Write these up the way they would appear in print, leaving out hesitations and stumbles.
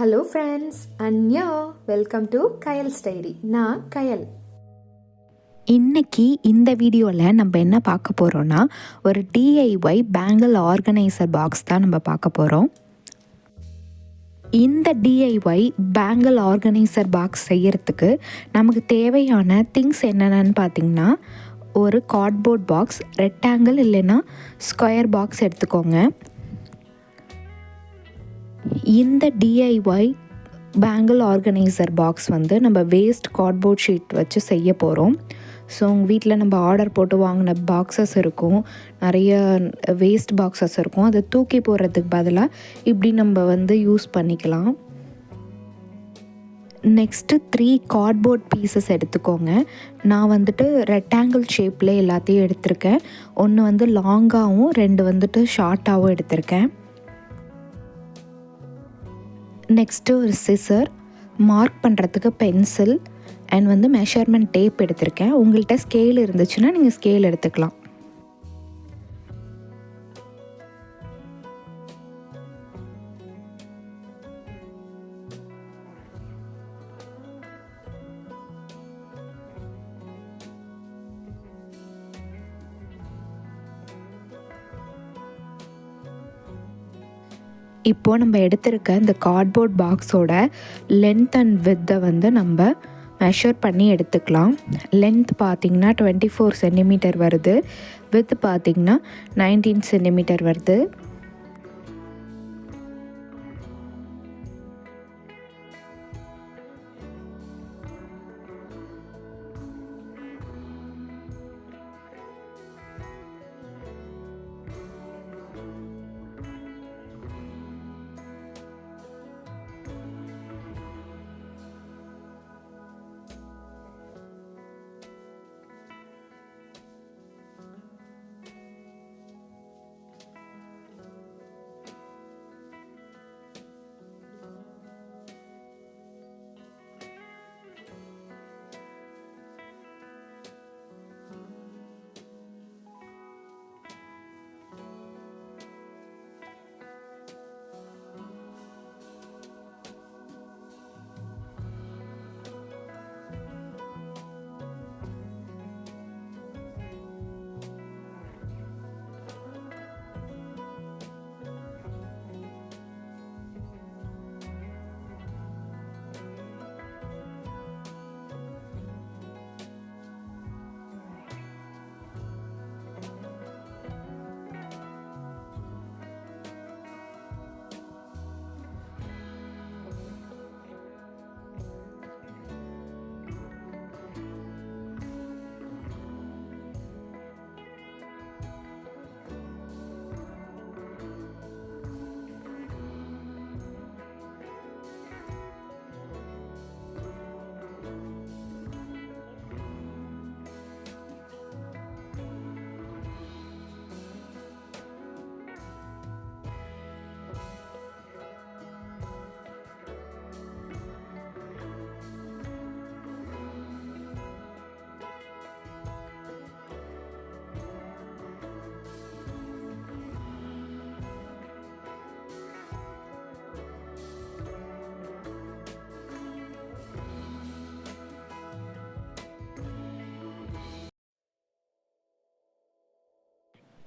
Hello friends, அன்யா. Welcome to Kayal's diary. நான் கயல். இன்னைக்கு இந்த வீடியோவில் நம்ம என்ன பார்க்க போகிறோன்னா, ஒரு டிஐஒய் பேங்கிள் ஆர்கனைசர் பாக்ஸ் தான் நம்ம பார்க்க போகிறோம். இந்த டிஐஒய் பேங்கிள் ஆர்கனைசர் பாக்ஸ் செய்யறதுக்கு நமக்கு தேவையான திங்ஸ் என்னென்னு பார்த்திங்கன்னா, ஒரு கார்ட்போர்ட் பாக்ஸ், ரெக்டாங்கிள் இல்லைன்னா ஸ்கொயர் பாக்ஸ் எடுத்துக்கோங்க. இந்த டிஐஒய் பேங்கிள் ஆர்கனைசர் பாக்ஸ் வந்து நம்ம வேஸ்ட் கார்ட்போர்ட் ஷீட் வச்சு செய்ய போகிறோம். ஸோ உங்கள் வீட்டில் நம்ம ஆர்டர் போட்டு வாங்கின பாக்ஸஸ் இருக்கும், நிறைய வேஸ்ட் பாக்ஸஸ் இருக்கும். அதை தூக்கி போடுறதுக்கு பதிலாக இப்படி நம்ம வந்து யூஸ் பண்ணிக்கலாம். நெக்ஸ்ட்டு 3 கார்ட்போர்ட் பீசஸ் எடுத்துக்கோங்க. நான் வந்துட்டு ரெக்டாங்கிள் ஷேப்பில் எல்லாத்தையும் எடுத்திருக்கேன். ஒன்று வந்து லாங்காகவும் 2 வந்துட்டு ஷார்ட்டாகவும் எடுத்திருக்கேன். நெக்ஸ்ட்டு ஒரு சிசர், மார்க் பண்ணுறதுக்கு பென்சில் அண்ட் வந்து மெஷர்மெண்ட் டேப் எடுத்திருக்கேன். உங்கள்கிட்ட ஸ்கேல் இருந்துச்சுன்னா நீங்கள் ஸ்கேல் எடுத்துக்கலாம். இப்போது நம்ம எடுத்திருக்க இந்த கார்ட்போர்ட் பாக்ஸோட லென்த் அண்ட் வித்தை வந்து நம்ம மெஷர் பண்ணி எடுத்துக்கலாம். லென்த் பார்த்திங்கன்னா 24 சென்டிமீட்டர் வருது, வித் பார்த்திங்கன்னா 19 சென்டிமீட்டர் வருது.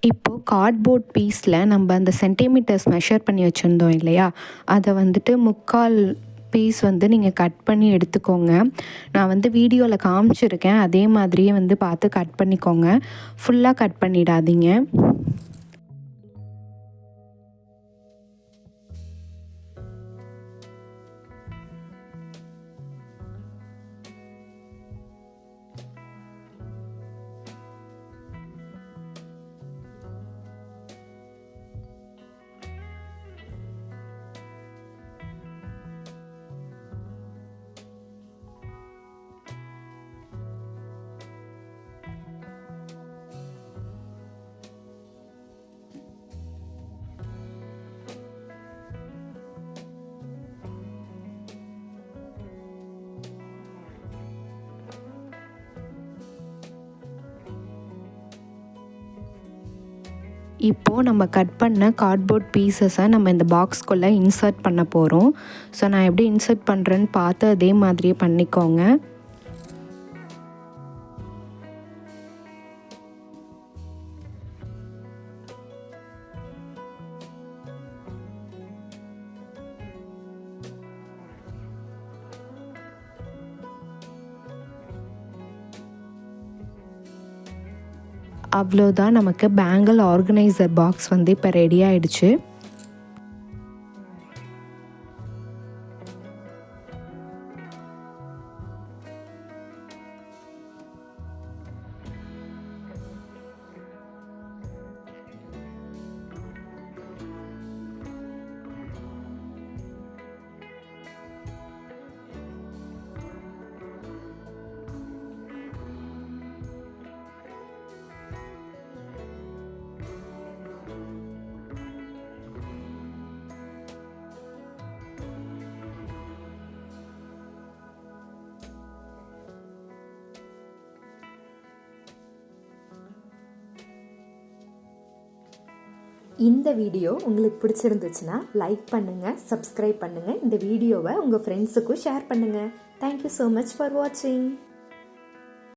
இப்போது கார்ட்போர்ட் பீஸில் நம்ம அந்த சென்டிமீட்டர்ஸ் மெஷர் பண்ணி வச்சுருந்தோம் இல்லையா, அதை வந்துட்டு 3/4 பீஸ் வந்து நீங்கள் கட் பண்ணி எடுத்துக்கோங்க. நான் வந்து வீடியோவில் காமிச்சிருக்கேன், அதே மாதிரியே வந்து பார்த்து கட் பண்ணிக்கோங்க. ஃபுல்லாக கட் பண்ணிடாதீங்க. இப்போது நம்ம கட் பண்ண கார்ட்போர்ட் பீசஸை நம்ம இந்த பாக்ஸ்குள்ளே இன்சர்ட் பண்ண போகிறோம். ஸோ நான் எப்படி இன்சர்ட் பண்ணுறேன்னு பார்த்து அதே மாதிரியே பண்ணிக்கோங்க. அவ்வளோதான், நமக்கு பேங்கிள் ஆர்கனைசர் பாக்ஸ் வந்து இப்போ ரெடி ஆகிடுச்சு. இந்த வீடியோ உங்களுக்கு பிடிச்சிருந்துச்சுன்னா லைக் பண்ணுங்கள், சப்ஸ்கிரைப் பண்ணுங்கள். இந்த வீடியோவை உங்கள் ஃப்ரெண்ட்ஸுக்கும் ஷேர் பண்ணுங்கள். தேங்க்யூ ஸோ மச் ஃபார் வாட்சிங்.